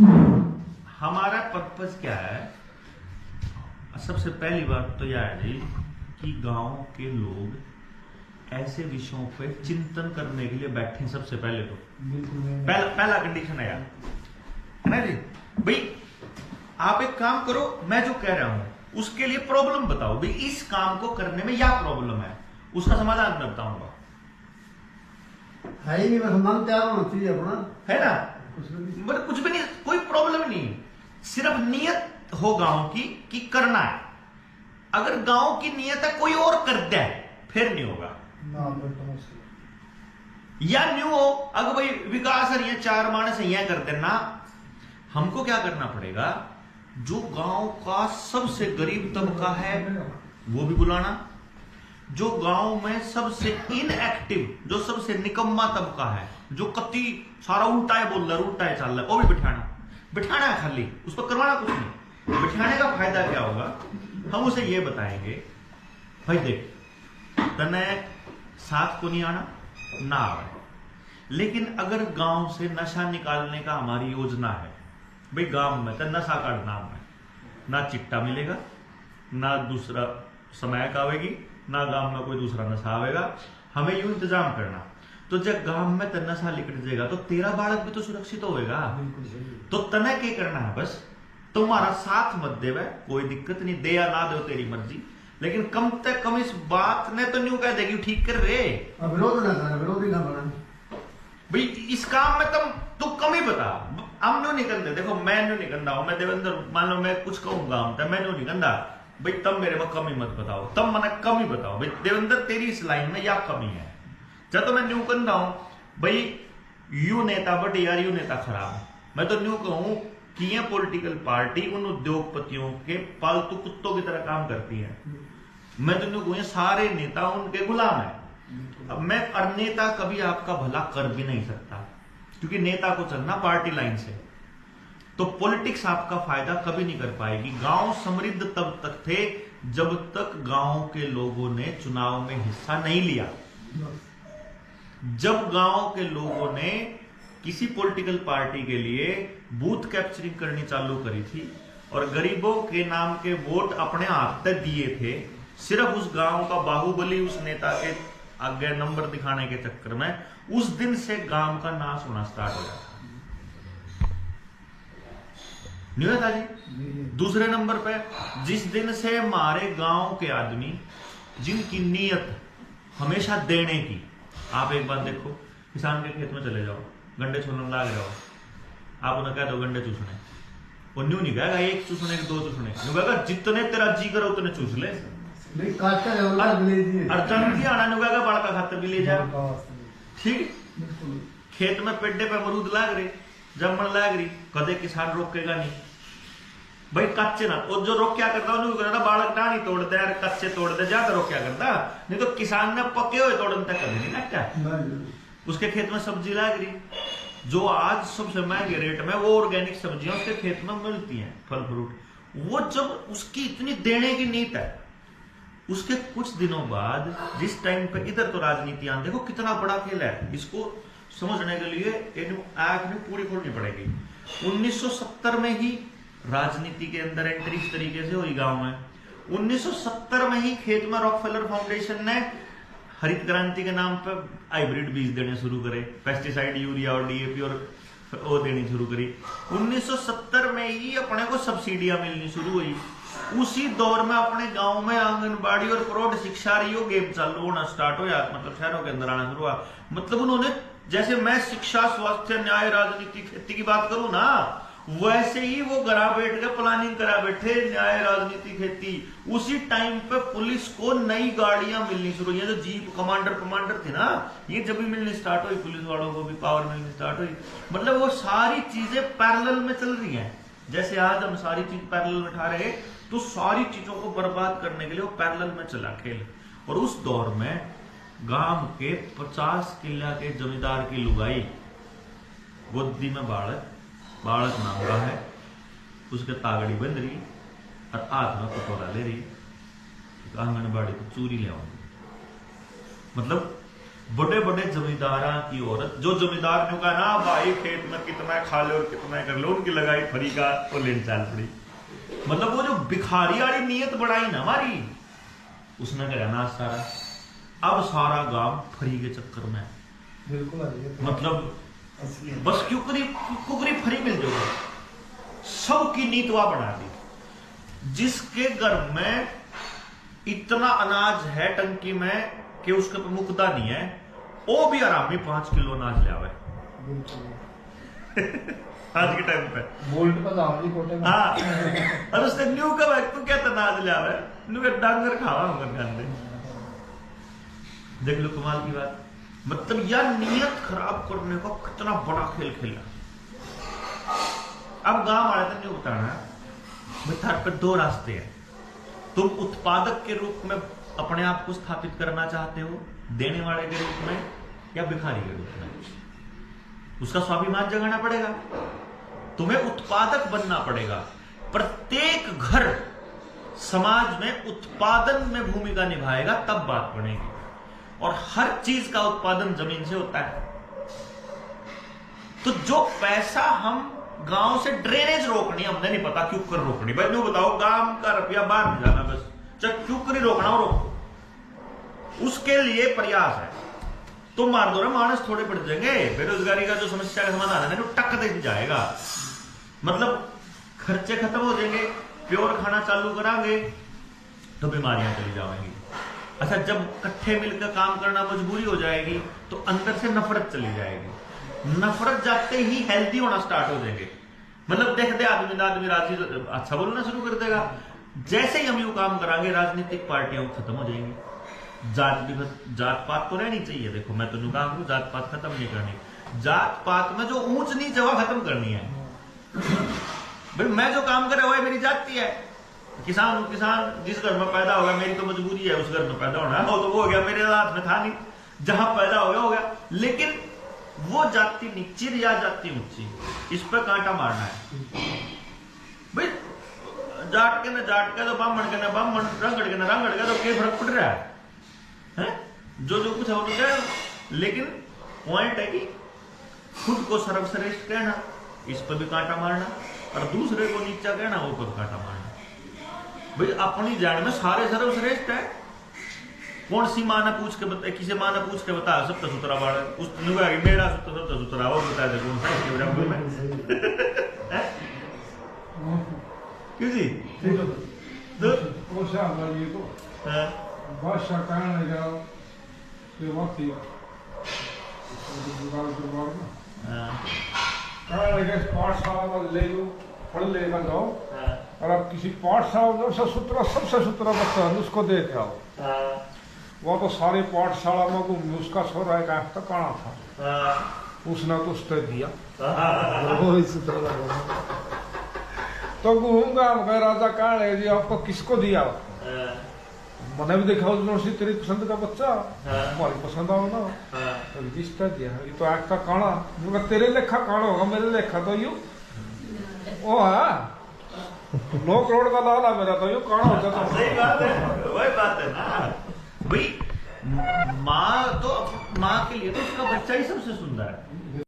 हमारा पर्पस क्या है? सबसे पहली बात तो यह है जी कि गांव के लोग ऐसे विषयों पे चिंतन करने के लिए बैठे। सबसे पहले तो पहला कंडीशन है यार, है ना जी भाई। आप एक काम करो, मैं जो कह रहा हूं उसके लिए प्रॉब्लम बताओ भाई, इस काम को करने में क्या प्रॉब्लम है, उसका समाधान मैं बताऊंगा। है ही नहीं, बस मन तैयार होना चाहिए अपना, है ना? मतलब कुछ भी नहीं, कोई प्रॉब्लम नहीं, सिर्फ नियत हो गांव की कि करना है। अगर गांव की नियत है कोई और कर दे फिर नहीं होगा या न्यू हो। अगर भाई विकास है, चार मानस यह कर देना, हमको क्या करना पड़ेगा? जो गांव का सबसे गरीब तबका है वो भी बुलाना, जो गांव में सबसे इनएक्टिव, जो सबसे निकम्मा तबका है, जो कति सारा उल्टा है बोल रहा है, उल्टा है चल रहा है, वो भी बिठाना है खाली, उस पर करवाना कुछ नहीं। बिठाने का फायदा क्या होगा? हम उसे ये बताएंगे भाई देख तने साथ को नहीं आना ना आवे, लेकिन अगर गांव से नशा निकालने का हमारी योजना है भाई, गांव में तो नशा का नाम है, ना चिट्टा मिलेगा, ना दूसरा समय आवेगी, ना गांव में कोई दूसरा नशा आवेगा, हमें यूं इंतजाम करना। तो जब गांव में तो नशा लिकट जाएगा तो तेरा बालक भी तो सुरक्षित होएगा। तो तने क्या करना है? बस तुम्हारा साथ मत देवे, कोई दिक्कत नहीं, दे या ना दो तेरी मर्जी, लेकिन कम से कम इस बात ने तो न्यू कह देगी ठीक कर रहे, विरोध ना करना, विरोधी ना बना भाई इस काम में तू कम ही बता। हम न्यू निकलते, देखो मैं न्यू निकलता हूं, मैं देवेंद्र मान लो मैं कुछ कहूंगा मैं न्यू निकलता भाई, तब मेरे में कमी मत बताओ, तब मैंने कमी बताओ भाई देवेंद्र तेरी इस लाइन में या कमी है। जब तो मैं न्यू कहता हूं भाई यू नेता बढ़िया, यू नेता खराब, मैं तो न्यू कहूं कि यह पॉलिटिकल पार्टी उन उद्योगपतियों के पालतू कुत्तों की तरह काम करती है। मैं तो न्यू कहूं सारे नेता उनके गुलाम है। अब मैं और नेता कभी आपका भला कर भी नहीं सकता, क्योंकि नेता को चलना पार्टी लाइन से, तो पॉलिटिक्स आपका फायदा कभी नहीं कर पाएगी। गांव समृद्ध तब तक थे जब तक गांव के लोगों ने चुनाव में हिस्सा नहीं लिया। जब गांव के लोगों ने किसी पॉलिटिकल पार्टी के लिए बूथ कैप्चरिंग करनी चालू करी थी और गरीबों के नाम के वोट अपने हाथ तक दिए थे, सिर्फ उस गांव का बाहुबली उस नेता के आगे नंबर दिखाने के चक्कर में, उस दिन से गांव का नाश होना स्टार्ट हो जाता। नहीं होता जी? दूसरे नंबर पे जिस दिन से हमारे गांव के आदमी जिनकी नीयत हमेशा देने की, आप एक बात देखो, किसान के खेत में चले जाओ, गंडे छूने लाग रहे हो, आप उन्हें कह दो गंडे चूसने, वो न्यू नहीं कहेगा एक चूसने के दो चूसने, न्यू कहेगा जितने तेरा जी करो उतने चूस ले, अर्जन आना न्यू कहेगा बाढ़ का खातर भी ले जा। ठीक, खेत में पेड्डे पे अमरूद लाग रहे, जमन लाग रही, कदे किसान रोकेगा नहीं भाई, कच्चे ना, और जो रोक क्या करता है बालक टाणी तोड़ दे, कच्चे तोड़ दे, ज्यादा रोक क्या करता, नहीं तो किसान ने पके हुए तोड़ने तक कभी नहीं लगता। उसके खेत में सब्जी लाग रही, जो आज सबसे महंगे रेट में वो ऑर्गेनिक सब्जियां उसके खेत में मिलती हैं, फल फ्रूट, वो जब उसकी इतनी देने की नीयत है, उसके कुछ दिनों बाद जिस टाइम पे, इधर तो राजनीति आन देखो कितना बड़ा खेल है, इसको समझने के लिए आंख में पूरी खोलनी पड़ेगी। 1970 में ही राजनीति के अंदर एंट्री इस तरीके से हुई गांव में। 1970 में ही खेत में रॉकफेलर फाउंडेशन ने हरित क्रांति के नाम पर हाइब्रिड बीज देने शुरू करे, पेस्टिसाइड यूरिया और डीएपी और वो देनी शुरू करी। 1970 में ही अपने को सब्सिडियां मिलनी शुरू हुई। उसी दौर में अपने गांव में आंगनबाड़ी और प्रौढ़ शिक्षा रियो गेम चालू होना स्टार्ट हो, मतलब शहरों के अंदर आना शुरू हुआ। मतलब उन्होंने, जैसे मैं शिक्षा, स्वास्थ्य, न्याय, राजनीति, खेती की बात करूं ना, वैसे ही वो घरा बैठ के प्लानिंग करा बैठे, न्याय, राजनीति, खेती। उसी टाइम पे पुलिस को नई गाड़ियां मिलनी शुरू हुई, जो जीप कमांडर थे ना, ये जब भी मिलनी स्टार्ट हुई, पुलिस वालों को भी पावर मिलनी स्टार्ट हुई। मतलब वो सारी चीजें पैरेलल में चल रही हैं। जैसे आज हम सारी चीज पैरेलल में उठा रहे, तो सारी चीजों को बर्बाद करने के लिए वो पैरेलल में चला खेल। और उस दौर में गांव के 50 किला के जमींदार की लुगाई, गोदी में बालक नाम का है, उसके तागड़ी बंध रही और हाथ में कटोरा ले रही, आंगनबाड़ी को चूरी ले आऊंगी। मतलब बड़े बड़े जमींदारा की औरत, जो जमींदार ने कहा ना भाई खेत में कितना खा लो और कितना कर लो, उनकी लगाई फरी का वो लेन चाल पड़ी। मतलब वो जो भिखारी वाली नीयत बढ़ाई ना हमारी, उसने क्या ना सारा, अब सारा गांव फरी के चक्कर में बिल्कुल मतलब बस कुकरी फरी मिल जाओगे, सब की नीतवा बना दी। जिसके घर में इतना अनाज है टंकी में कि उसके ऊपर मुकदा नहीं है, वो भी आराम में 5 किलो अनाज ले आवे आज के टाइम पे बोल्ट पर दाम जी कोटे में। हाँ, और उसने न्यू का तू क्या अनाज ले आवे, न्यू का डांगर खावा होगा खाने। देख लो कमाल की बात, मतलब यार नियत खराब करने का कितना बड़ा खेल खेला। अब गांव वाले तो नहीं बताना मिठार पे 2 रास्ते हैं। तुम उत्पादक के रूप में अपने आप को स्थापित करना चाहते हो, देने वाले के रूप में, या भिखारी के रूप में। उसका स्वाभिमान जगाना पड़ेगा, तुम्हें उत्पादक बनना पड़ेगा। प्रत्येक घर समाज में उत्पादन में भूमिका निभाएगा तब बात बनेगी, और हर चीज का उत्पादन जमीन से होता है। तो जो पैसा हम गांव से ड्रेनेज रोकनी, हमने नहीं पता क्यों कर रोकनी, भाई नो बताओ, गांव का रुपया बाहर नहीं जाना, बस चाहे क्यों कर रोकना हो रोको, उसके लिए प्रयास है। तो मार दो ना, मानस थोड़े पड़ जाएंगे। बेरोजगारी का जो समस्या का समाधान है ना, टक दे जाएगा, मतलब खर्चे खत्म हो जाएंगे, प्योर खाना चालू करांगे तो बीमारियां चली जाएंगी। अच्छा, जब इकट्ठे मिलकर काम करना मजबूरी हो जाएगी तो अंदर से नफरत चली जाएगी। नफरत जाते ही हेल्दी होना स्टार्ट हो जाएंगे, मतलब देखते आदमी राजी अच्छा बोलना शुरू कर देगा। जैसे ही हम यूं काम करांगे, राजनीतिक पार्टियां खत्म हो जाएंगी। जात पात तो रहनी चाहिए। देखो मैं तो यूं काम करूं, जात पात खत्म नहीं करनी, जात पात में जो ऊंच नीच है खत्म करनी है। भाई मैं जो काम करे वो मेरी जाति है। किसान जिस घर में पैदा होगा, मेरी तो मजबूरी है उस घर में पैदा होना, वो तो वो हो गया, मेरे हाथ में था नहीं, जहां पैदा हो गया। लेकिन वो जाति नीची या जाति ऊंची, इस पर कांटा मारना है। भाई जाट के ना जाट का, तो ब्राह्मण के ना ब्राह्मण, रंगड़ के ना रंगड़ का, तो क्या फर्क पड़ रहा है? जो कुछ है वो तो क्या, लेकिन पॉइंट है कि खुद को सर्वश्रेष्ठ कहना, इस पर भी कांटा मारना, और दूसरे को नीचा कहना, वो पर कांटा मारना। भाई अपनी जान में सारे सर्वश्रेष्ठ है। कौन सी माँ ने पूछ के बता, किसी माँ ने पूछ के बता सत्ता सुतरा बाढ़, उस मेरा सत्ता सुतरा, और बता दे कौन सा इसके बराबर में क्यों जी? तो भाषा कहने जाओ पाठशाला में ले लो, पढ़ लेना जाओ, और आप किसी पाठशाला में सबसे सुतरा बच्चा है उसको देख आओ। वो तो सारी पाठशाला में घूम, उसका छोरा एक आंख तक काना था, उसने तो उसने दिया तो घूमगा राजा कहा जी आपको किसको दिया? मैंने भी देखा उसने तेरी पसंद का बच्चा, हमारी पसंद आओ ना, तो रिश्ता दिया। ये तो आंख का काना, तेरे लेखा काना होगा, मेरे लेखा तो यू ओ है 9 करोड़ का लाला, मेरा तो यू काना होता था। सही बात है, वही बात है ना भाई। माँ के लिए तो उसका बच्चा ही सबसे सुंदर है।